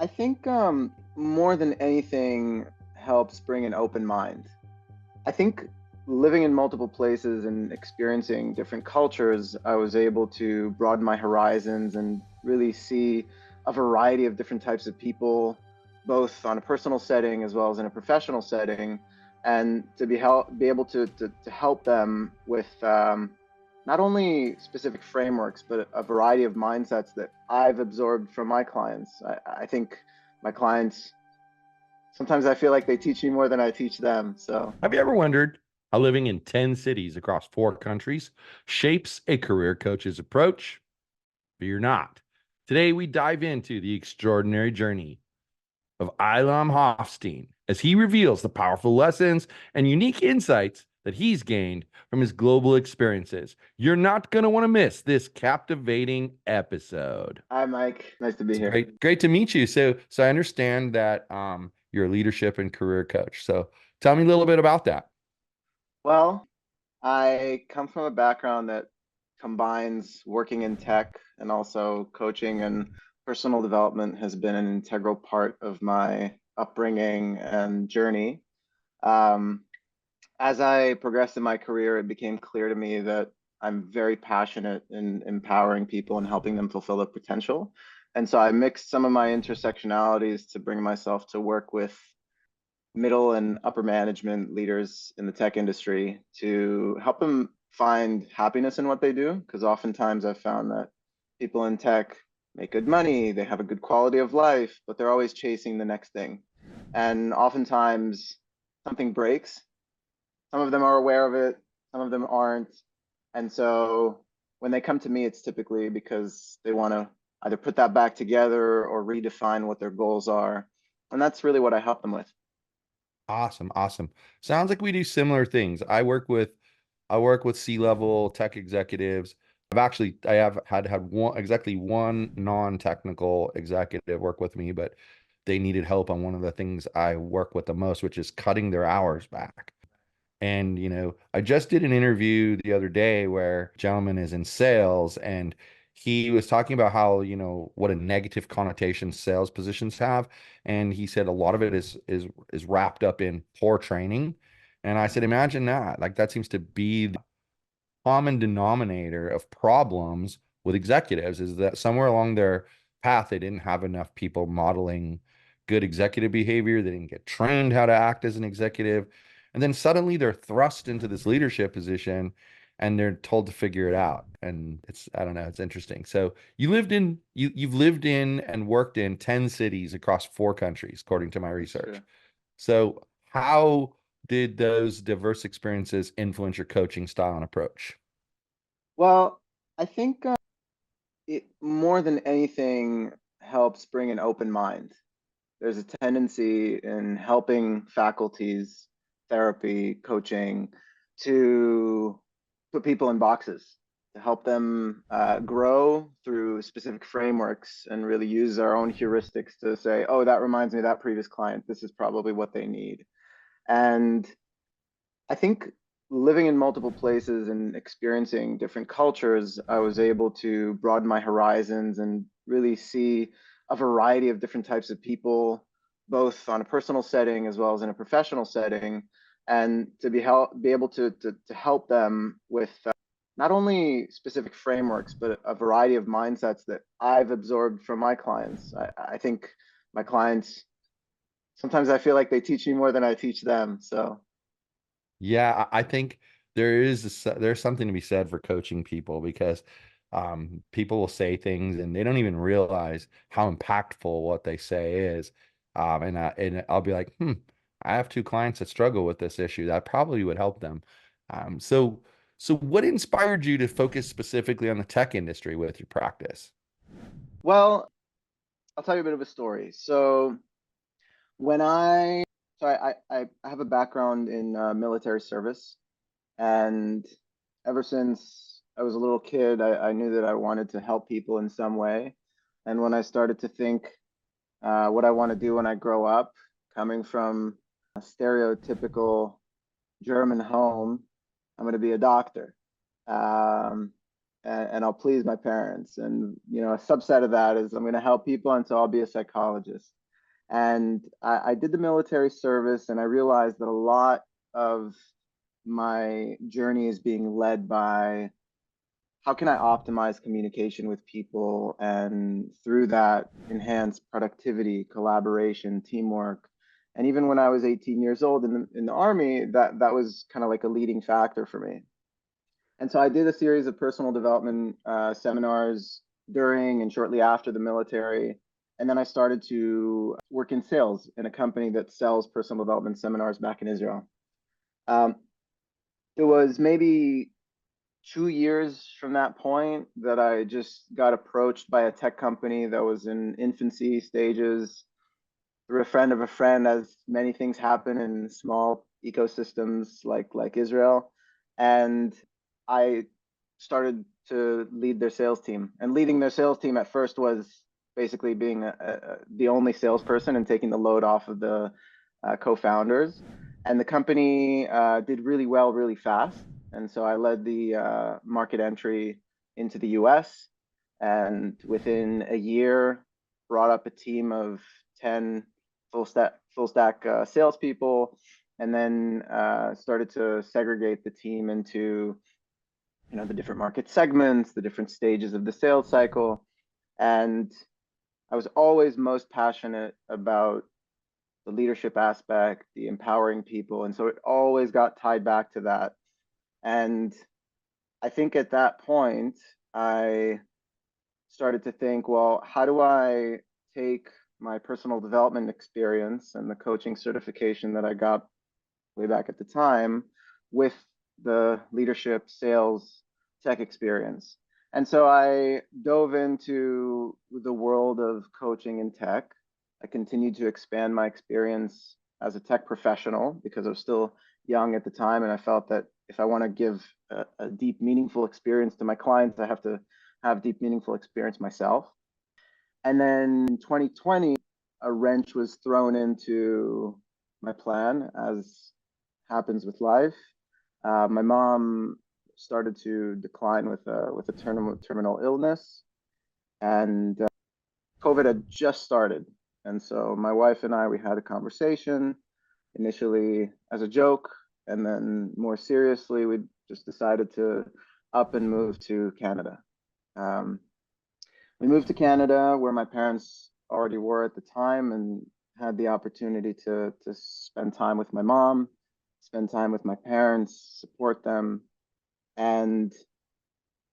I think more than anything helps bring an open mind. I think living in multiple places and experiencing different cultures, I was able to broaden my horizons and really see a variety of different types of people, both on a personal setting as well as in a professional setting, and to be able to help them with not only specific frameworks, but a variety of mindsets that I've absorbed from my clients. I think my clients sometimes I feel like they teach me more than I teach them. So Have you ever wondered how living in 10 cities across 4 countries shapes a career coach's approach? Fear not. Today, we dive into the extraordinary journey of Aylam Hoffstein as he reveals the powerful lessons and unique insights that he's gained from his global experiences. You're not going to want to miss this captivating episode. hi, Mike. Nice to be It's here. great to meet you. So I understand that you're a leadership and career coach. So tell me a little bit about that. Well, I come from a background that combines working in tech and also coaching, and personal development has been an integral part of my upbringing and journey. Um, as I progressed in my career, it became clear to me that I'm very passionate in empowering people and helping them fulfill their potential. And so I mixed some of my intersectionalities to bring myself to work with middle and upper management leaders in the tech industry to help them find happiness in what they do. Because oftentimes I've found that people in tech make good money, they have a good quality of life, but they're always chasing the next thing. And oftentimes something breaks. Some of them are aware of it, some of them aren't. And so when they come to me, it's typically because they want to either put that back together or redefine what their goals are. And that's really what I help them with. Awesome, awesome. Sounds like we do similar things. I work with C-level tech executives. I have had one non-technical executive work with me, but they needed help on one of the things I work with the most, which is cutting their hours back. And, I just did an interview the other day where a gentleman is in sales and he was talking about how, what a negative connotation sales positions have. And he said a lot of it is wrapped up in poor training. And I said, imagine that. Like that seems to be the common denominator of problems with executives is that somewhere along their path, they didn't have enough people modeling good executive behavior. They didn't get trained how to act as an executive. And then suddenly they're thrust into this leadership position and they're told to figure it out. And I don't know, it's interesting. So you've lived in and worked in 10 cities across 4 countries, according to my That's true. research. So how did those diverse experiences influence your coaching style and approach? Well, I think it more than anything helps bring an open mind. There's a tendency in helping faculties, therapy, coaching, to put people in boxes, to help them grow through specific frameworks and really use our own heuristics to say, oh, that reminds me of that previous client. This is probably what they need. And I think living in multiple places and experiencing different cultures, I was able to broaden my horizons and really see a variety of different types of people, both on a personal setting as well as in a professional setting, and to be able to help them with not only specific frameworks, but a variety of mindsets that I've absorbed from my clients. I think my clients sometimes I feel like they teach me more than I teach them. So Yeah, I think there's something to be said for coaching people because people will say things and they don't even realize how impactful what they say is. And I'll be like, I have 2 clients that struggle with this issue. That probably would help them. Um, so so what inspired you to focus specifically on the tech industry with your practice? well, I'll tell you a bit of a story. When I, so I have a background in military service, and ever since I was a little kid, I knew that I wanted to help people in some way. And when I started to think what I want to do when I grow up, coming from a stereotypical German home, I'm going to be a doctor. Um, and I'll please my parents. And, a subset of that is I'm going to help people, and so I'll be a psychologist. And I did the military service, and I realized that a lot of my journey is being led by how can I optimize communication with people, and through that enhance productivity, collaboration, teamwork. And even when I was 18 years old in the Army, that was kind of like a leading factor for me. And so I did a series of personal development seminars during and shortly after the military. And then I started to work in sales in a company that sells personal development seminars back in Israel. Um, it was maybe 2 years from that point that I just got approached by a tech company that was in infancy stages through a friend of a friend, as many things happen in small ecosystems like Israel. And I started to lead their sales team. And leading their sales team at first was basically being the only salesperson and taking the load off of the co-founders. And the company did really well, really fast. And so I led the market entry into the US. And within a year, brought up a team of 10 full stack salespeople, and then started to segregate the team into the different market segments, the different stages of the sales cycle. And I was always most passionate about the leadership aspect, the empowering people. And so it always got tied back to that. And I think at that point, I started to think, well, how do I take my personal development experience and the coaching certification that I got way back at the time with the leadership, sales, tech experience? And so I dove into the world of coaching and tech. I continued to expand my experience as a tech professional because I was still young at the time. And I felt that if I want to give a deep, meaningful experience to my clients, I have to have deep, meaningful experience myself. And then in 2020, a wrench was thrown into my plan, as happens with life. My mom started to decline with a terminal illness, and COVID had just started. And so my wife and I, we had a conversation initially as a joke, and then more seriously, we just decided to up and move to Canada. Um, we moved to Canada where my parents already were at the time, and had the opportunity to spend time with my mom, spend time with my parents, support them. And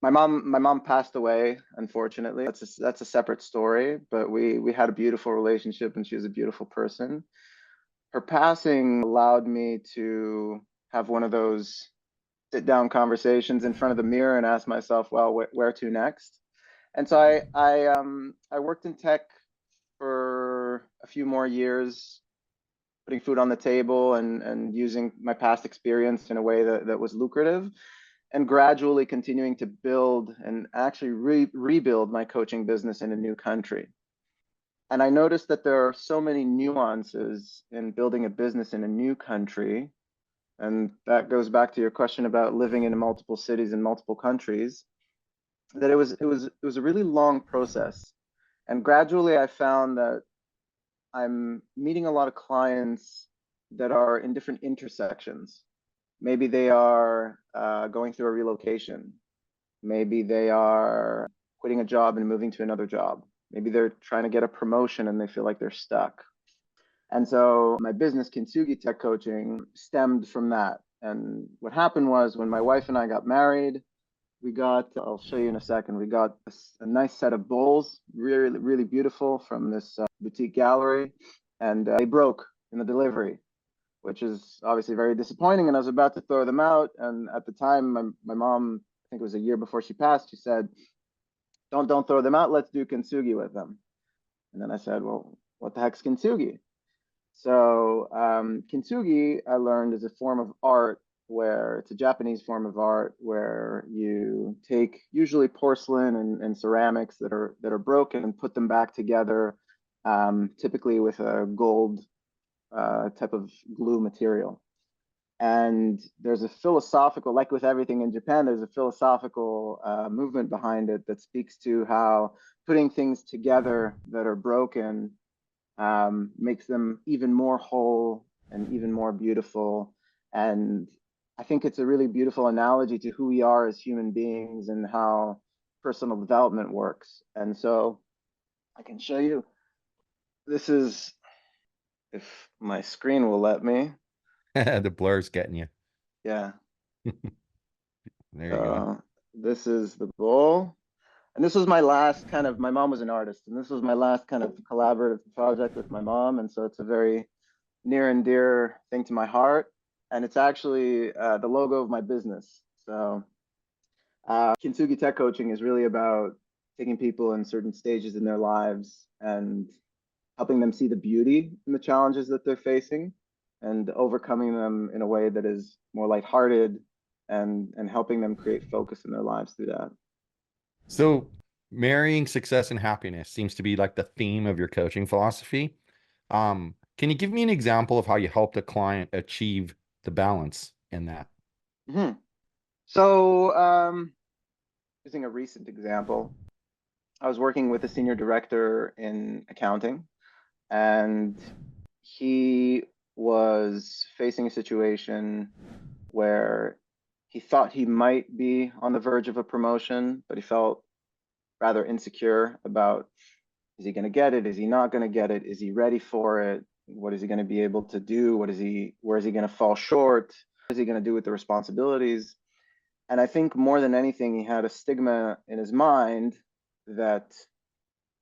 my mom passed away, unfortunately. That's a separate story, but we had a beautiful relationship, and she was a beautiful person. Her passing allowed me to have one of those sit down conversations in front of the mirror and ask myself, well, where to next? And so I worked in tech for a few more years, putting food on the table, and using my past experience in a way that was lucrative, and gradually continuing to build and actually rebuild my coaching business in a new country. And I noticed that there are so many nuances in building a business in a new country. And that goes back to your question about living in multiple cities in multiple countries, that it was a really long process. And gradually I found that I'm meeting a lot of clients that are in different intersections. Maybe they are going through a relocation. Maybe they are quitting a job and moving to another job. Maybe they're trying to get a promotion and they feel like they're stuck. And so my business, Kintsugi Tech Coaching, stemmed from that. And what happened was, when my wife and I got married, I'll show you in a second, we got a nice set of bowls, really, really beautiful, from this boutique gallery. And they broke in the delivery, which is obviously very disappointing. And I was about to throw them out. And at the time, my mom, I think it was a year before she passed, she said, don't throw them out. Let's do kintsugi with them. And then I said, well, what the heck's kintsugi? So kintsugi, I learned, is a form of art, where it's a Japanese form of art, where you take usually porcelain and ceramics that are broken and put them back together, typically with a gold type of glue material. And there's a philosophical, like with everything in Japan, there's a philosophical movement behind it that speaks to how putting things together that are broken makes them even more whole and even more beautiful. And I think it's a really beautiful analogy to who we are as human beings and how personal development works. And so I can show you, this is, if my screen will let me. The blur's getting you. Yeah. There you go. So this is the bowl. And this was my last kind of, my mom was an artist, and this was my last kind of collaborative project with my mom. And so it's a very near and dear thing to my heart. And it's actually the logo of my business. So Kintsugi Tech Coaching is really about taking people in certain stages in their lives and helping them see the beauty in the challenges that they're facing and overcoming them in a way that is more lighthearted and helping them create focus in their lives through that. So marrying success and happiness seems to be like the theme of your coaching philosophy. Can you give me an example of how you helped a client achieve the balance in that? Mm-hmm. So, using a recent example, I was working with a senior director in accounting, and he was facing a situation where he thought he might be on the verge of a promotion, but he felt rather insecure about, is he going to get it? Is he not going to get it? Is he ready for it? What is he going to be able to do? Where is he going to fall short? What is he going to do with the responsibilities? And I think more than anything, he had a stigma in his mind that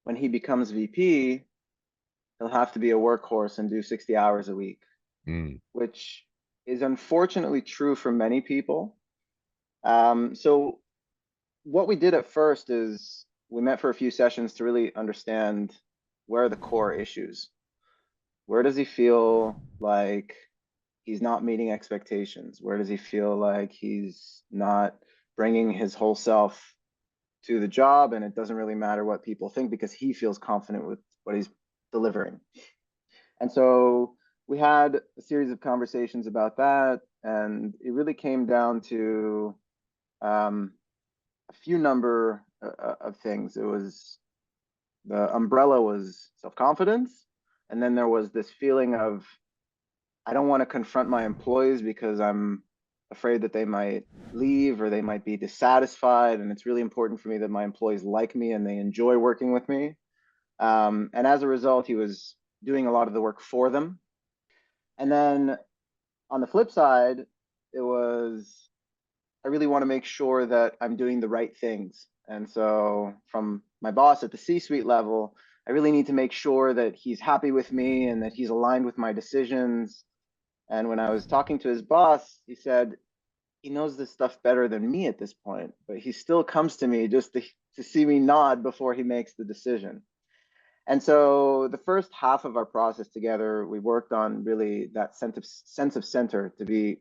when he becomes VP, he'll have to be a workhorse and do 60 hours a week, Mm. which is unfortunately true for many people. So what we did at first is we met for a few sessions to really understand where are the core issues. Where does he feel like he's not meeting expectations? Where does he feel like he's not bringing his whole self to the job and it doesn't really matter what people think because he feels confident with what he's delivering? And so we had a series of conversations about that, and it really came down to um, a few number of things. It was, the umbrella was self-confidence, and then there was this feeling of, I don't want to confront my employees because I'm afraid that they might leave or they might be dissatisfied, and it's really important for me that my employees like me and they enjoy working with me. And as a result, he was doing a lot of the work for them. And then on the flip side, it was, I really want to make sure that I'm doing the right things. And so from my boss at the C-suite level, I really need to make sure that he's happy with me and that he's aligned with my decisions. And when I was talking to his boss, he said he knows this stuff better than me at this point, but he still comes to me just to see me nod before he makes the decision. And so the first half of our process together, we worked on really that sense of center, to be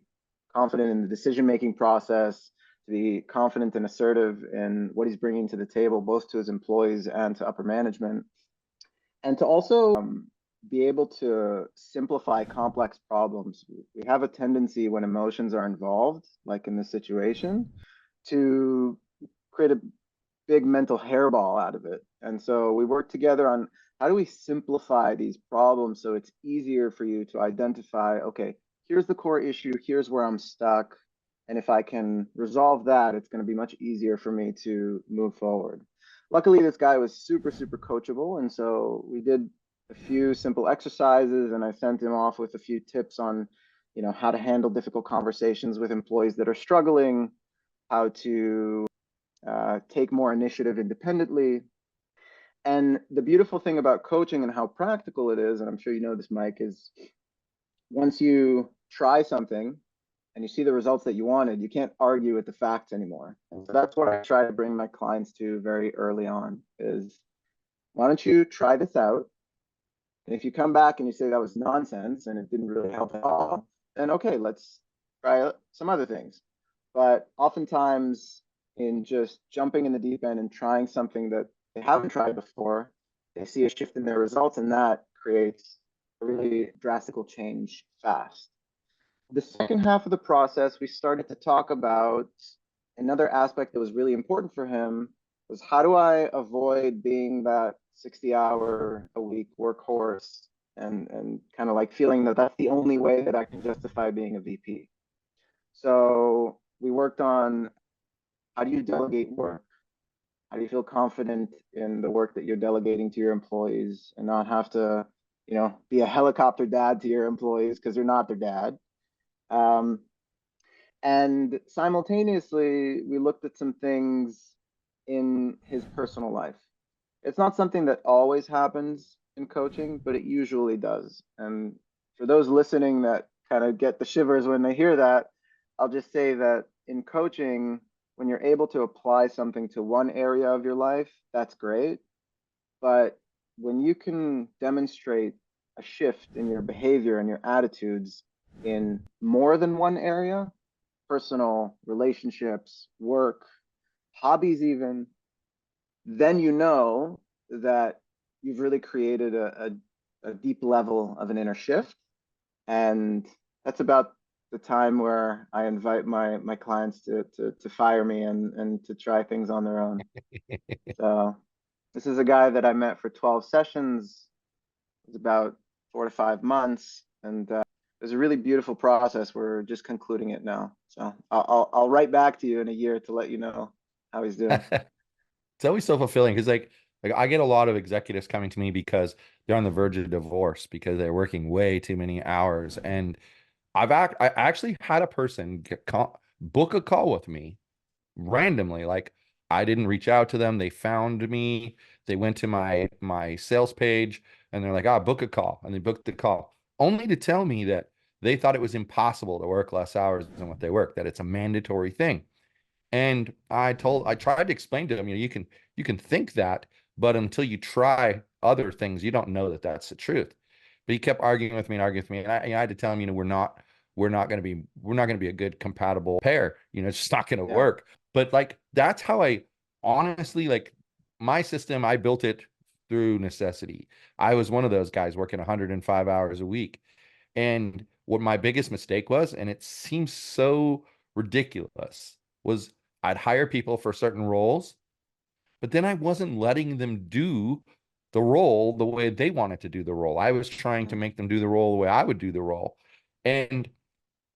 confident in the decision-making process, to be confident and assertive in what he's bringing to the table, both to his employees and to upper management, and to also be able to simplify complex problems. We have a tendency when emotions are involved, like in this situation, to create a big mental hairball out of it. And so we work together on how do we simplify these problems so it's easier for you to identify, okay, here's the core issue, here's where I'm stuck. And if I can resolve that, it's going to be much easier for me to move forward. Luckily, this guy was super, super coachable. And so we did a few simple exercises and I sent him off with a few tips on, how to handle difficult conversations with employees that are struggling, how to take more initiative independently. And the beautiful thing about coaching and how practical it is, and I'm sure you know this, Mike, is once you try something and you see the results that you wanted, you can't argue with the facts anymore. And so that's what I try to bring my clients to very early on is, why don't you try this out? And if you come back and you say that was nonsense and it didn't really help at all, then okay, let's try some other things. But oftentimes, in just jumping in the deep end and trying something that they haven't tried before, they see a shift in their results, and that creates a really drastic change fast. the second half of the process, we started to talk about another aspect that was really important for him was how do I avoid being that 60-hour a week workhorse and kind of like feeling that that's the only way that I can justify being a VP. So we worked on how do you delegate work? How do you feel confident in the work that you're delegating to your employees and not have to, be a helicopter dad to your employees because you're not their dad? Um, and simultaneously, we looked at some things in his personal life. It's not something that always happens in coaching, but it usually does. And for those listening that kind of get the shivers when they hear that, I'll just say that in coaching, when you're able to apply something to one area of your life, that's great. But when you can demonstrate a shift in your behavior and your attitudes in more than one area, personal, relationships, work, hobbies, even, then you know that you've really created a deep level of an inner shift. And that's about the time where I invite my clients to fire me and to try things on their own. So this is a guy that I met for 12 sessions. It was about 4 to 5 months, and it was a really beautiful process. We're just concluding it now. So I'll write back to you in a year to let you know how he's doing. It's always so fulfilling because like I get a lot of executives coming to me because they're on the verge of divorce because they're working way too many hours. And I actually had a person book a call with me randomly. Like I didn't reach out to them. They found me. They went to my sales page and they're like, book a call. And they booked the call only to tell me that they thought it was impossible to work less hours than what they work, that it's a mandatory thing. And I tried to explain to him, you can think that, but until you try other things, you don't know that that's the truth. But he kept arguing with me and arguing with me, and I had to tell him, we're not going to be a good compatible pair. It's just not going to Yeah. work. But like that's how I honestly like my system. I built it through necessity. I was one of those guys working 105 hours a week, and what my biggest mistake was, and it seems so ridiculous, was I'd hire people for certain roles, but then I wasn't letting them do the role the way they wanted to do the role. I was trying to Mm. make them do the role the way I would do the role. And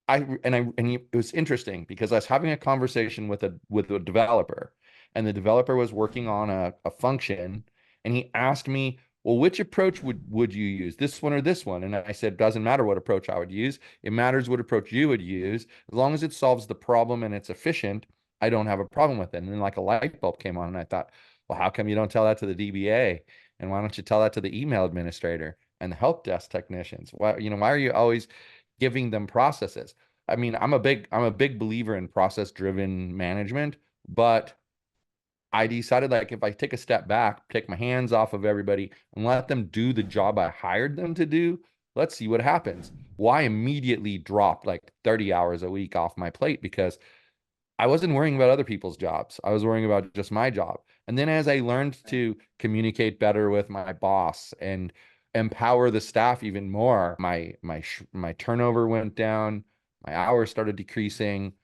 it was interesting because I was having a conversation with a developer, and the developer was working on a function, and he asked me, well, which approach would you use, this one or this one? And I said, doesn't matter what approach I would use. It matters what approach you would use. As long as it solves the problem and it's efficient, I don't have a problem with it. And then like a light bulb came on, and I thought, well, how come you don't tell that to the DBA? And why don't you tell that to the email administrator and the help desk technicians? Why are you always giving them processes? I mean, I'm a big believer in process driven management, but I decided like if I take a step back, take my hands off of everybody and let them do the job I hired them to do, let's see what happens. Well, I immediately dropped like 30 hours a week off my plate because I wasn't worrying about other people's jobs. I was worrying about just my job. And then as I learned to communicate better with my boss and empower the staff even more, my turnover went down, my hours started decreasing,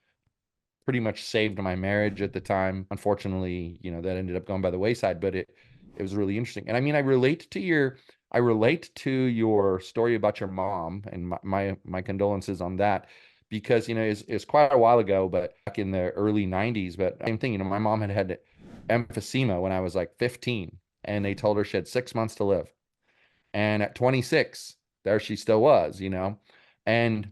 pretty much saved my marriage at the time. Unfortunately, that ended up going by the wayside, but it was really interesting. And I mean, I relate to your story about your mom, and my condolences on that, because it's quite a while ago, but back in the early 90s. But same thing, my mom had emphysema when I was like 15, and they told her she had 6 months to live. And at 26, there she still was. And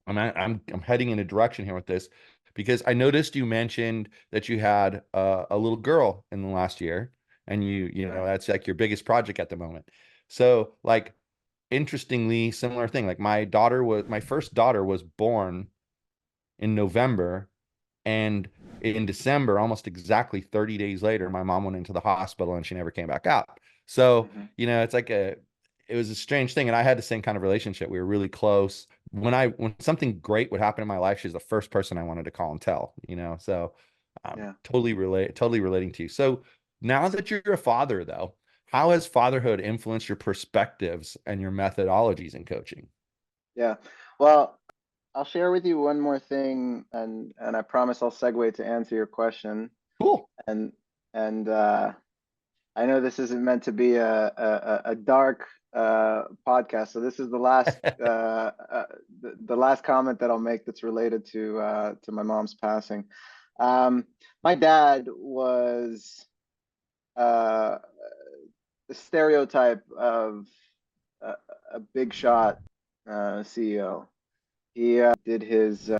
I'm heading in a direction here with this because I noticed you mentioned that you had a little girl in the last year, and Yeah. that's like your biggest project at the moment. So like interestingly, similar thing. Like my first daughter was born in November, and in December, almost exactly 30 days later, my mom went into the hospital and she never came back out. So, Hmm. it's like it was a strange thing. And I had the same kind of relationship. We were really close. When something great would happen in my life, she's the first person I wanted to call and tell. So Yeah. totally relating to you. So now that you're a father though, how has fatherhood influenced your perspectives and your methodologies in coaching? Yeah. Well, I'll share with you one more thing, and I promise I'll segue to answer your question. Cool. And and I know this isn't meant to be a dark podcast, so this is the last the last comment that I'll make that's related to my mom's passing. Um, my dad was uh, the stereotype of a, a big shot CEO. He did his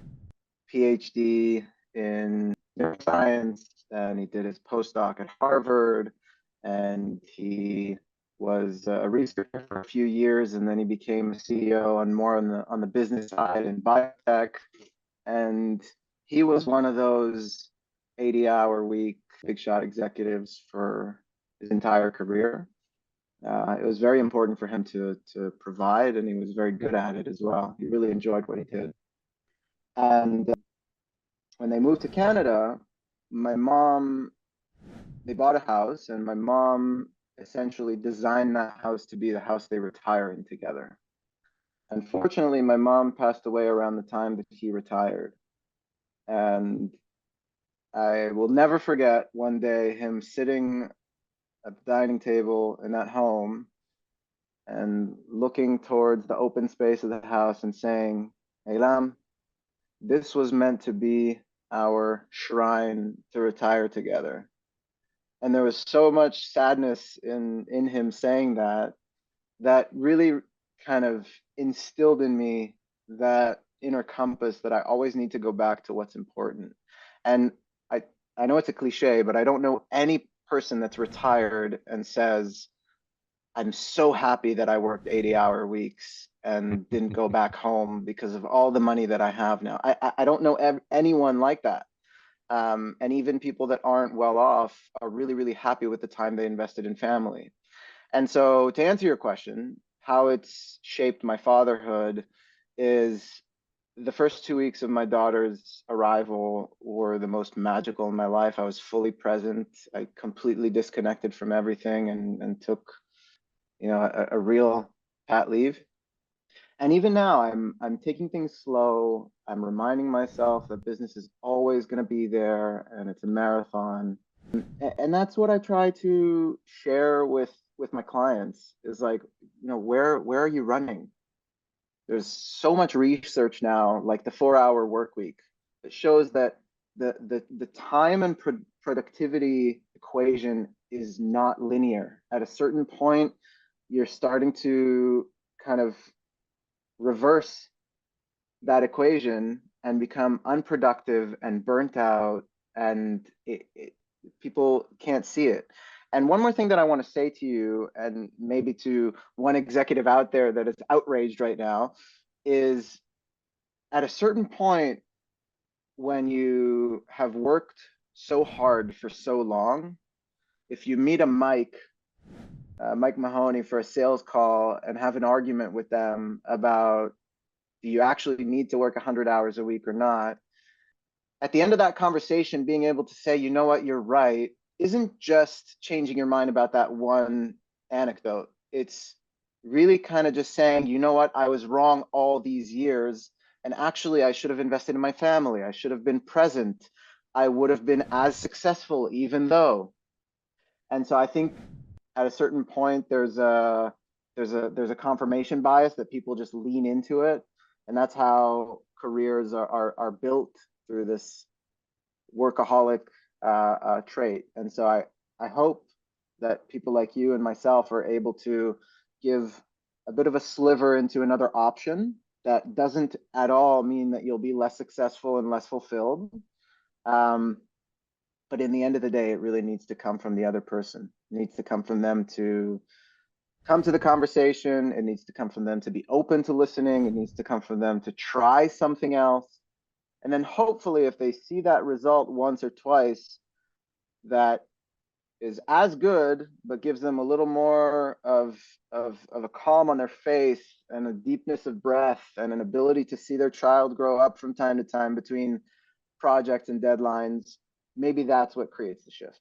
PhD in neuroscience, and he did his postdoc at Harvard, and he was a researcher for a few years, and then he became a CEO on more on the business side in biotech. And he was one of those 80-hour week big shot executives for his entire career. It was very important for him to provide, and he was very good at it as well. He really enjoyed what he did. And when they moved to Canada, my mom, they bought a house, and my mom essentially designed that house to be the house they retire in together. Unfortunately, my mom passed away around the time that he retired. And I will never forget one day him sitting at the dining table in that home and looking towards the open space of the house and saying, Aylam, this was meant to be our shrine to retire together. And there was so much sadness in him saying that that really kind of instilled in me that inner compass that I always need to go back to what's important. And I I know it's a cliche, but I don't know any person that's retired and says, I'm so happy that I worked 80-hour weeks and didn't go back home because of all the money that I have now. I don't know anyone like that. And even people that aren't well off are really, really happy with the time they invested in family. And so, to answer your question, how it's shaped my fatherhood is the first 2 weeks of my daughter's arrival were the most magical in my life. I was fully present. I completely disconnected from everything and took, a real pat leave. And even now, I'm taking things slow. I'm reminding myself that business is always going to be there, and it's a marathon. And that's what I try to share with my clients is like, where are you running? There's so much research now, like the 4-hour work week, that shows that the time and productivity equation is not linear. At a certain point, you're starting to kind of reverse that equation and become unproductive and burnt out, and people can't see it. And one more thing that I want to say to you, and maybe to one executive out there that is outraged right now, is at a certain point, when you have worked so hard for so long, if you meet a Mike Mahoney, for a sales call and have an argument with them about, do you actually need to work 100 hours a week or not? At the end of that conversation, being able to say, you know what, you're right, isn't just changing your mind about that one anecdote. It's really kind of just saying, you know what, I was wrong all these years. And actually, I should have invested in my family. I should have been present. I would have been as successful, even though. And so I think at a certain point, there's a confirmation bias that people just lean into it, and that's how careers are built, through this workaholic trait. And so I hope that people like you and myself are able to give a bit of a sliver into another option that doesn't at all mean that you'll be less successful and less fulfilled. Um, but in the end of the day, it really needs to come from the other person. It needs to come from them to come to the conversation. It needs to come from them to be open to listening. It needs to come from them to try something else. And then hopefully, if they see that result once or twice, that is as good, but gives them a little more of a calm on their face and a deepness of breath and an ability to see their child grow up from time to time between projects and deadlines, maybe that's what creates the shift.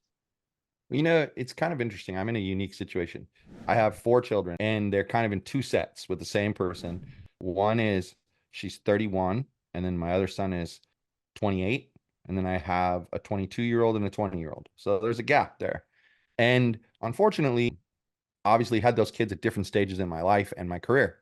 It's kind of interesting. I'm in a unique situation. I have 4 children, and they're kind of in 2 sets with the same person. One is she's 31, and then my other son is 28, and then I have a 22-year-old and a 20-year-old. So there's a gap there. And unfortunately, obviously had those kids at different stages in my life and my career.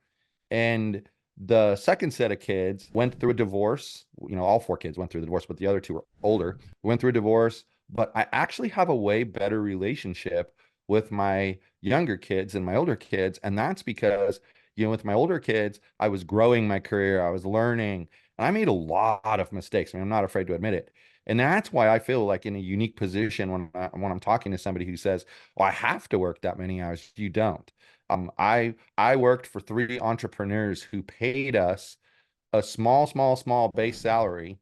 And the second set of kids went through a divorce. All four kids went through the divorce, but the other two were older. Went through a divorce, but I actually have a way better relationship with my younger kids and my older kids. And that's because, with my older kids, I was growing my career, I was learning, and I made a lot of mistakes. I mean, I'm not afraid to admit it. And that's why I feel like in a unique position when I'm talking to somebody who says, "Well, I have to work that many hours." You don't. I worked for three entrepreneurs who paid us a small, small, small base salary,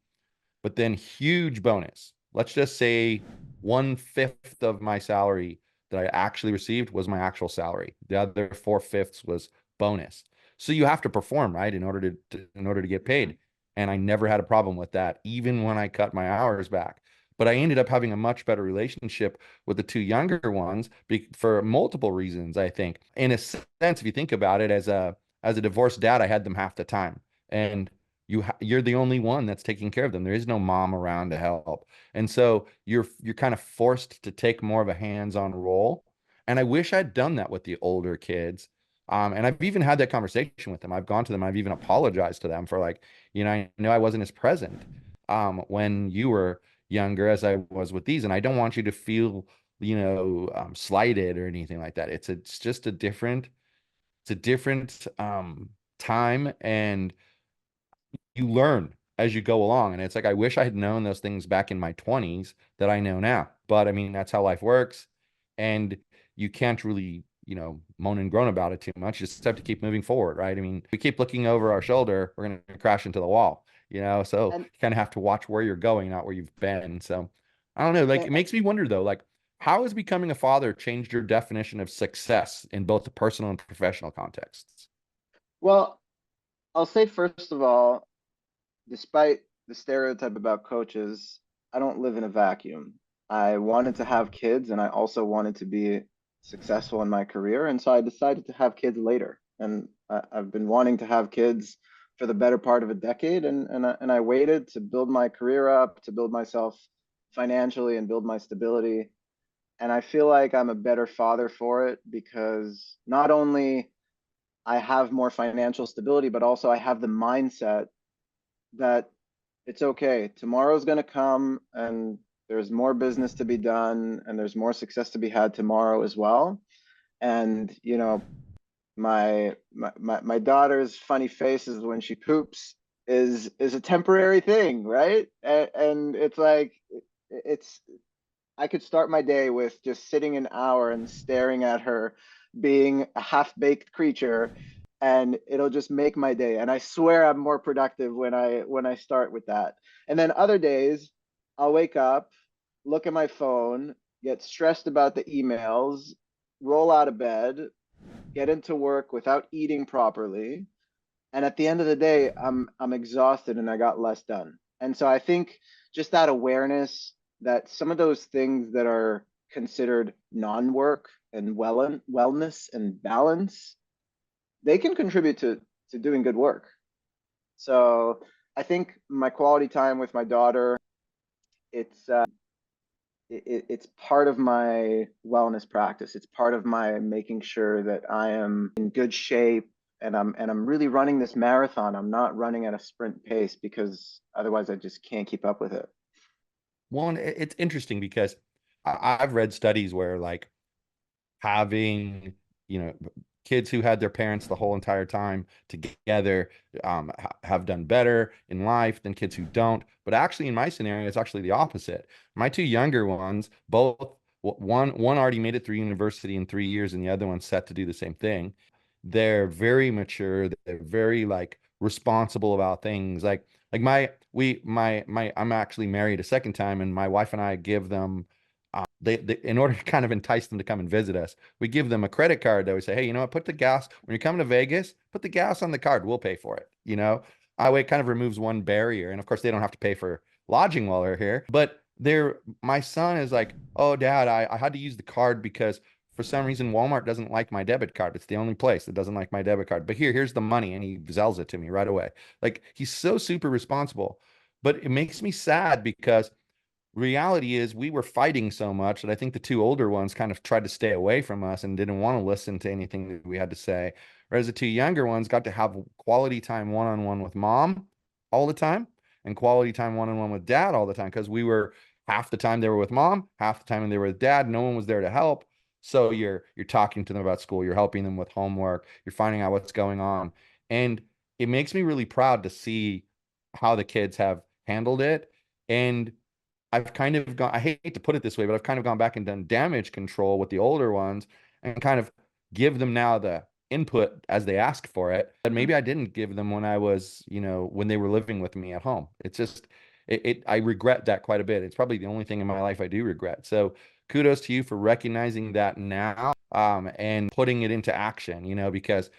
but then huge bonus. Let's just say 1/5 of my salary that I actually received was my actual salary. The other 4/5 was bonus. So you have to perform, right, in order to get paid. And I never had a problem with that, even when I cut my hours back. But I ended up having a much better relationship with the two younger ones for multiple reasons, I think. In a sense, if you think about it, as a divorced dad, I had them half the time. And you're the only one that's taking care of them. There is no mom around to help. And so you're kind of forced to take more of a hands-on role. And I wish I'd done that with the older kids. And I've even had that conversation with them. I've gone to them. I've even apologized to them for, like, I know I wasn't as present when you were younger as I was with these. And I don't want you to feel, slighted or anything like that. It's just a different time, and you learn as you go along. And it's like, I wish I had known those things back in my 20s that I know now. But I mean, that's how life works. And you can't really, moan and groan about it too much. You just have to keep moving forward, right? I mean, if we keep looking over our shoulder, we're going to crash into the wall, so And, you kind of have to watch where you're going, not where you've been. So I don't know. Like, and it makes me wonder though, like, how has becoming a father changed your definition of success in both the personal and professional contexts? well, I'll say first of all, despite the stereotype about coaches, I don't live in a vacuum. I wanted to have kids and I also wanted to be successful in my career. And so I decided to have kids later. And I've been wanting to have kids for the better part of a decade. And I waited to build my career up, to build myself financially and build my stability. And I feel like I'm a better father for it because not only I have more financial stability, but also I have the mindset that it's okay. Tomorrow's going to come and there's more business to be done and there's more success to be had tomorrow as well. And, my daughter's funny faces when she poops is a temporary thing, right? And it's like it's I could start my day with just sitting an hour and staring at her being a half-baked creature, and it'll just make my day. And I swear I'm more productive when I start with that. And then other days, I'll wake up, look at my phone, get stressed about the emails, roll out of bed, get into work without eating properly, and at the end of the day I'm exhausted and I got less done. And so I think just that awareness that some of those things that are considered non-work and wellness and balance, they can contribute to doing good work. So I think my quality time with my daughter, it's it's part of my wellness practice. It's part of my making sure that I am in good shape and I'm really running this marathon. I'm not running at a sprint pace because otherwise I just can't keep up with it. One, it's interesting because I've read studies where, like, having, you know, kids who had their parents the whole entire time together have done better in life than kids who don't. But actually, in my scenario, it's actually the opposite. My two younger ones, both one already made it through university in 3 years, and the other one's set to do the same thing. They're very mature. They're very, like, responsible about things. Like I'm actually married a second time, and my wife and I give them they in order to kind of entice them to come and visit us, we give them a credit card that we say, hey, you know what, put the gas when you're coming to Vegas, put the gas on the card, we'll pay for it. Way it kind of removes one barrier, and of course they don't have to pay for lodging while they're here. But my son is like, oh dad, I had to use the card because for some reason, Walmart doesn't like my debit card. It's the only place that doesn't like my debit card. But here's the money. And he zells it to me right away. Like he's so super responsible. But it makes me sad because reality is we were fighting so much that I think the two older ones kind of tried to stay away from us and didn't want to listen to anything that we had to say. Whereas the two younger ones got to have quality time one-on-one with mom all the time and quality time one-on-one with dad all the time because we were half the time they were with mom, half the time they were with dad. No one was there to help. So you're talking to them about school, you're helping them with homework, you're finding out what's going on. And it makes me really proud to see how the kids have handled it. And I've kind of gone, I hate to put it this way, but I've kind of gone back and done damage control with the older ones and kind of give them now the input as they ask for it. But Mhm. maybe I didn't give them when I was, when they were living with me at home. It's just, I regret that quite a bit. It's probably the only thing in my life I do regret. So kudos to you for recognizing that now, and putting it into action, because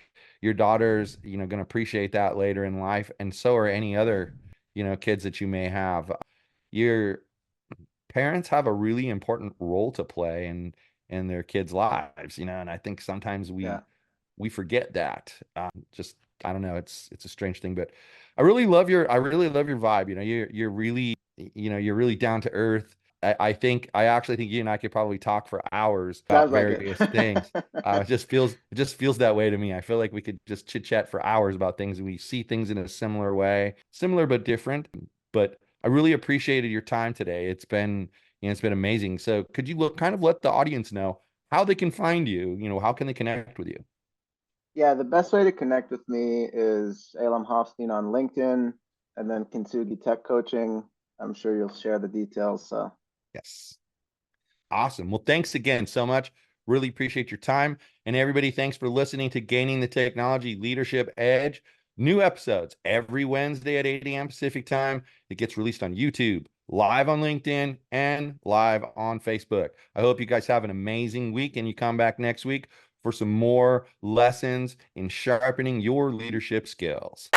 your daughter's, going to appreciate that later in life. And so are any other, kids that you may have. Your parents have a really important role to play in their kids' lives, and I think sometimes Yeah. we forget that. Just I don't know, it's a strange thing, but I really love your vibe. You're really you're really down to earth. I actually think you and I could probably talk for hours about Sounds like it. various things. It just feels that way to me. I feel like we could just chit chat for hours about things, and we see things in a similar way, similar but different. But I really appreciated your time today. It's been amazing. So could you kind of let the audience know how they can find you? How can they connect with you? Yeah, the best way to connect with me is Aylam Hoffstein on LinkedIn and then Kintsugi Tech Coaching. I'm sure you'll share the details. So Yes. Awesome. Well, thanks again so much. Really appreciate your time. And everybody, thanks for listening to Gaining the Technology Leadership Edge. New episodes every Wednesday at 8 a.m. Pacific time. It gets released on YouTube, live on LinkedIn, and live on Facebook. I hope you guys have an amazing week and you come back next week for some more lessons in sharpening your leadership skills.